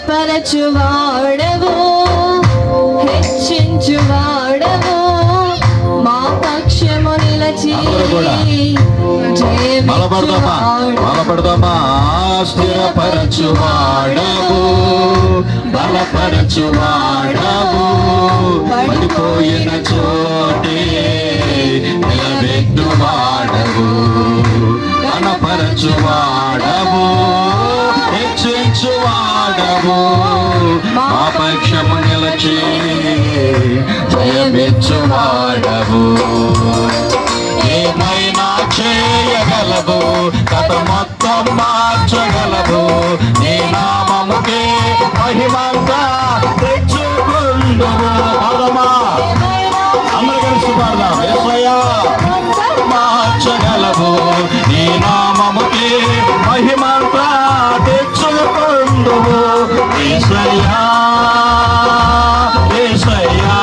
బలపరచువాడవు, హెచ్చించువాడవు, మా పక్షము నిలచి బలపడదామా స్థిరపరచువాడవు, బలపరచువాడవు, పడిపోయిన చోటే నిలబెట్టువాడవు, బలపరచువాడవు, హెచ్చించువాడవు, మా పక్షము నిలచి జయమెచ్చువాడవు. ఏమైనా చేయగలవు, కథ మొత్తం మార్చగలవు, నీ నామముకే మహిమంతా తెచ్చుకుందువు. అందరూ కలిసి పాడదాం. యేసయ్యా మార్చగలవు, నీ నామముకే మహిమంతా తెచ్చుకుందువు. యేసయ్యా యేసయ్యా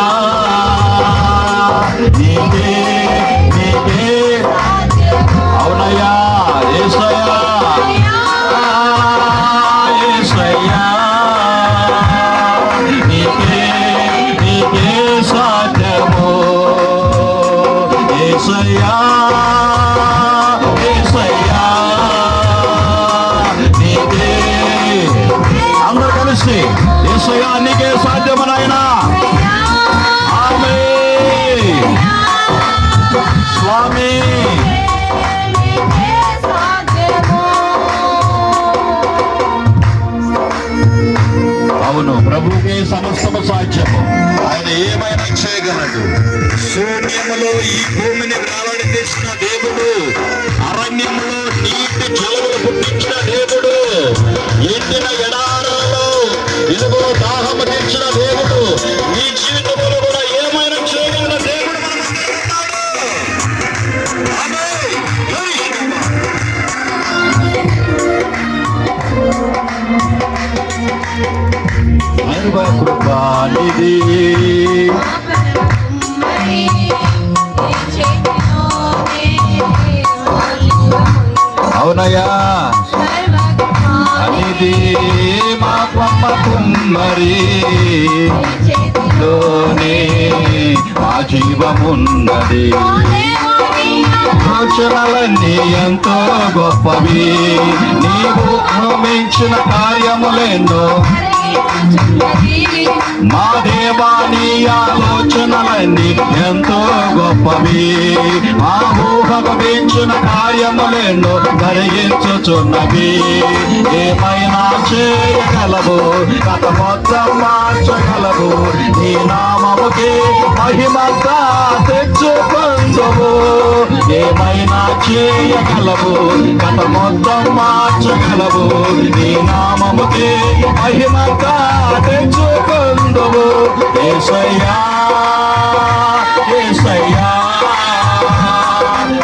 నీకే నీకే అవునయ్యా యేసయ్యా యేసయ్యా నీకే నీకే సాధ్యము. యేసయ్యా యేసయ్యా నీకే అందరూ కలిసి యేసయ్యా నీకే సాధ్యము నాయనా. ఆమేన్ స్వామి. అవును, ప్రభువుకే సమస్తము సాధ్యము. ఆయన ఏమైనా చేయగలడు. శూన్యములో ఈ భూమిని వేలాడి తీసిన దేవుడు, అరణ్యములో నీటి జలములు పుట్టించిన దేవుడు, ఎండిన ఎడారాలలో ఇదిగో దాహము తీర్చిన దేవుడు, నీ జీవితంలో కూడా ఏమైనా చేయగల దేవుడు కృపానిధి. అవునయ్యా అనిది మా పమ్మ కుమ్మరి లోనే మా జీవమున్నది. యోచనలన్నీ ఎంతో గొప్పవి, నీవు మించిన కార్యములేందో. మా దేవా నీ ఆలోచనలన్నీ ఎంతో గొప్పవి, మా ఊహకు మించిన కార్యములేందో జరిగించుచున్నవి. ఏమైనా చేయగలవు, కథ మొత్తం మార్చగలవు, నీ నామముకి మహిమంతా తెచ్చుకుందువు. ఏమైనా చేయగలవు, కథ మొత్తం మార్చగలవు, నీ నామముకి మహిమంతా తెచ్చుకుందువు. యేసయ్యా యేసయ్యా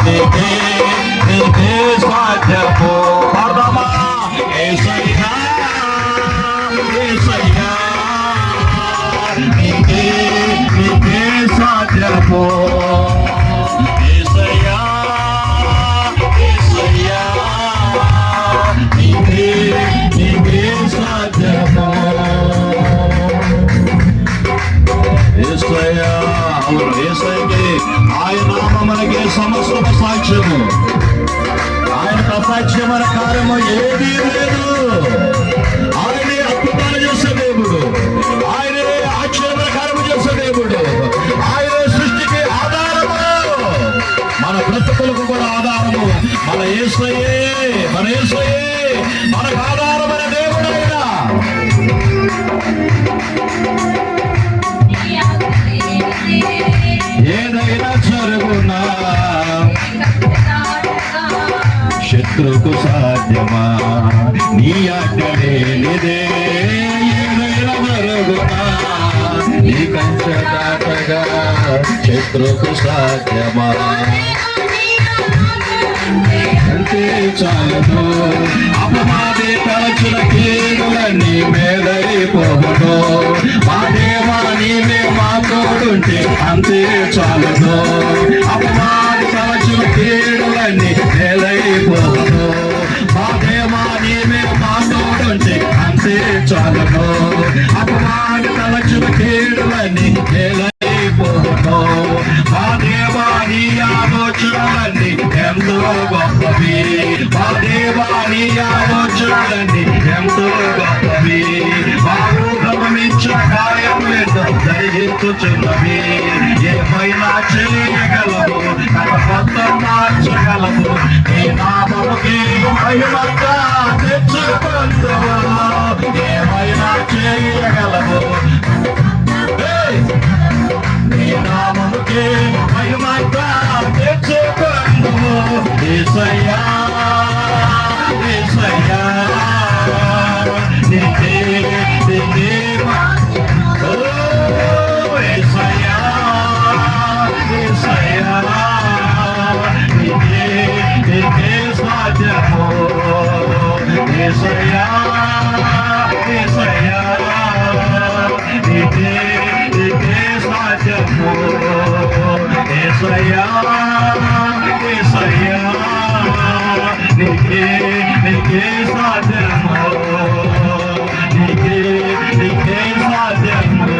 నీకే నీకే సాధ్యము. పాడదామా. యేసయ్యా యేసయ్యా నీకే నీకే సాధ్యము. యేసయ్యా యేసయ్యా నీకే నీకే సాధ్యము. యేసయ్యా అవును, యేసయ్యకి ఆయన నామమునకే సమస్తము సాక్ష్యము. ఆయనకు అసాధ్యమైన కార్యము ఏదీ లేదు. ఆయనే అద్భుతాలు చేసే దేవుడు, ఆయనే ఆశ్చర్యమైన కార్యము చేసే దేవుడు, ఆయనే సృష్టికి ఆధారము, మన బ్రతుకులకు కూడా ఆధారము. మన యేసయ్యే మనకు ఆధారమైన దేవుడు ఆయన. ఏదైనా జరుగునా శత్రుకు సాధ్యమా, నీ ఆజ్ఞలేనిదే. ఏదైనా జరుగునా నీ కంచె దాటగా శత్రుకు సాధ్యమా. అంతే చాలదు, అపవాది తలచిన కీడులన్నీ మేదైపోవడు. మా దేవా నీవే మా తోడుంటే అంతే చాలదు, అపవాది తలచిన కీడులన్నీ మేదైపోవడు. మా దేవా నీవే మా తోడుంటే అంతే చాలదు. ఎంతో గొప్పవి వారు గమనించిన కార్యములెన్నో జరిగించుచున్నవి ఏమైనా చేయగలవు తన మొత్తం మార్చగలవు నీ నామముకి మహిమంతా తెచ్చుకుందువు ఏమైనా చేయగలవు నీ నామముకి మహిమంతా తెచ్చుకుందువు యేసయ్యా యేసయ్యా నీకే నీకే ఓ యేసయ్యా యేసయ్యా నీకే నీకే సాధ్యము యేసయ్యా యేసయ్యా నీకే నీకే సాధ్యము యేసయ్యా యేసయ్యా నీకే నీకే సాధ్యము నీకే నీకే సాధ్యము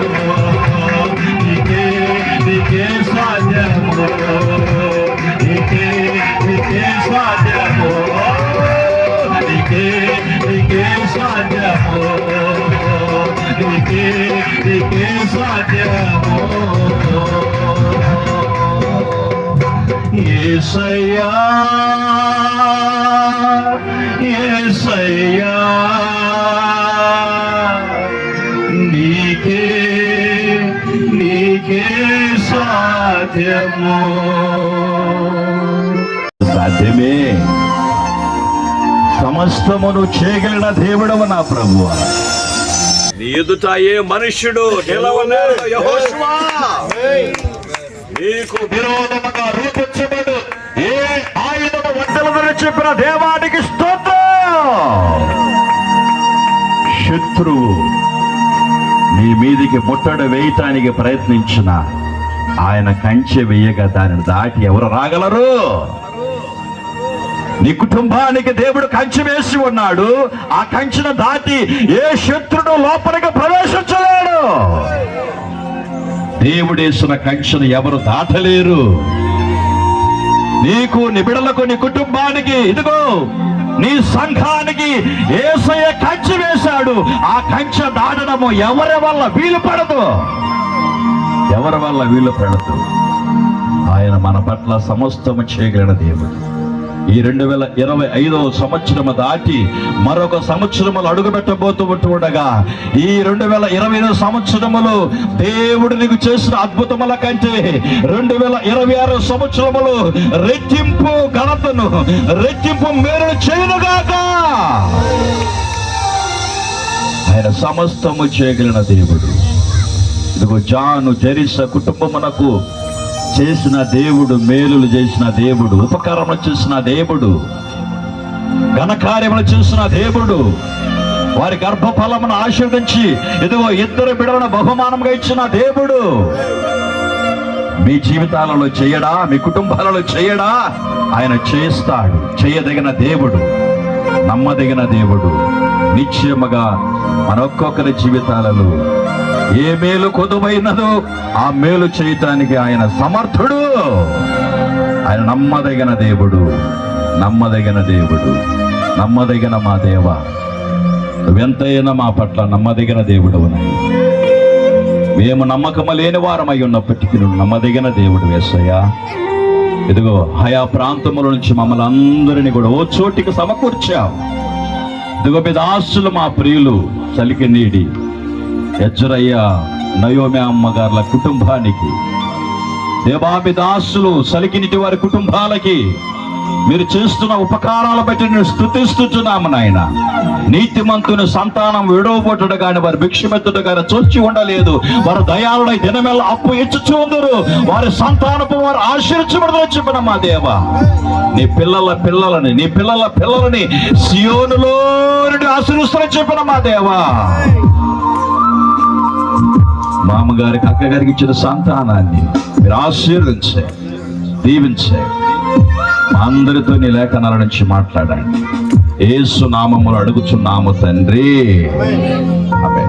నీకే నీకే సాధ్యము నీకే నీకే సాధ్యము నీకే నీకే సాధ్యము నీకే నీకే సాధ్యము యేసయ్యా యేసయ్యా నీకే నీకే సాధ్యము సాధ్యమే సమస్తమును చేయగలిగిన దేవుడవు నా ప్రభువా నీ ఎదుట ఏ మనుష్యుడు నిలవలేడు యెహోషువా నీకు విరోధముగా రూపించబడు ఏ ఆయుధము వద్దలదని చెప్పిన దేవానికి స్తోత్రం శత్రువు నీ మీదికి ముట్టడి వేయటానికి ప్రయత్నించిన ఆయన కంచె వేయగా దానిని దాటి ఎవరు రాగలరు నీ కుటుంబానికి దేవుడు కంచె వేసి ఉన్నాడు ఆ కంచెను దాటి ఏ శత్రుడు లోపలికి ప్రవేశించలేడు దేవుడేసిన కంచెను ఎవరు దాటలేరు నీకు నీ బిడ్డలకు నీ కుటుంబానికి ఇదిగో నీ సంఘానికి యేసయ్య కంచె వేశాడు ఆ కంచె దాటడము ఎవరి వల్ల వీలు పడదు ఎవరి వల్ల వీలు పడదు ఆయన మన పట్ల సమస్తము చేయగలిగిన దేవుడు ఈ 2025వ సంవత్సరము దాటి మరొక సంవత్సరములు అడుగుపెట్టబోతూ ఉండగా ఈ 2025 సంవత్సరములు దేవుడు నీకు చేసిన అద్భుతముల కంటే 2026 సంవత్సరములు రెట్టింపు ఘనతను రెట్టింపు మేలు చేయనుగాక ఆయన సమస్తము చేయగలిగిన దేవుడు ఇదిగో జాను జెరిస కుటుంబమునకు చేసిన దేవుడు మేలులు చేసిన దేవుడు ఉపకారములు చేసిన దేవుడు ఘనకార్యములు చేసిన దేవుడు వారి గర్భఫలమును ఆశీర్వదించి ఇదిగో 2 బిడ్డలను బహుమానంగా ఇచ్చిన దేవుడు మీ జీవితాలలో చేయడా మీ కుటుంబాలలో చేయడా ఆయన చేస్తాడు చేయదగిన దేవుడు నమ్మదగిన దేవుడు నిశ్చయముగా మన ఒక్కొక్కరి జీవితాలలో ఏ మేలు కొదువైనదో ఆ మేలు చేయటానికి ఆయన సమర్థుడు ఆయన నమ్మదగిన దేవుడు నమ్మదగిన దేవుడు నమ్మదగిన మా దేవ నువ్వెంతైనా మా పట్ల నమ్మదగిన దేవుడు మేము నమ్మకము లేని వారమై ఉన్నప్పటికీ నువ్వు నమ్మదగిన దేవుడు యేసయ్యా ఇదిగో ఆయా ప్రాంతముల నుంచి మమ్మల్ని అందరినీ కూడా ఓ చోటికి సమకూర్చావు ఇదిగో మీ దాసులు మా ప్రియులు చలికి నీడి ఎజ్రయ్య నయోమి అమ్మగారుల కుటుంబానికి దేవామి దాసులు సలికినిటి వారి కుటుంబాలకి మీరు చేస్తున్న ఉపకారాల బట్టి నేను స్తుతిస్తున్నాము నాయన నీతిమంతుని సంతానం విడవబొట్టుడు కానీ వారి భిక్షమెత్తుడు కానీ చొచ్చి ఉండలేదు వారు దయాళుడై దినమెల్ల అప్పు ఇచ్చుచుందరు వారి సంతానపు వారు ఆశీర్వదించబడదని చెప్పిన మా దేవ నీ పిల్లల పిల్లలని సియోనులో నుండి ఆశీర్వదిస్తారని చెప్పిన మా దేవా మామగారికి అక్కగారికి ఇచ్చిన సంతానాన్ని మీరు ఆశీర్వదించే దీవించే మా అందరితో నీ లేఖనాల నుంచి మాట్లాడండి యేసు నామములో అడుగుచున్నాము తండ్రి ఆమేన్.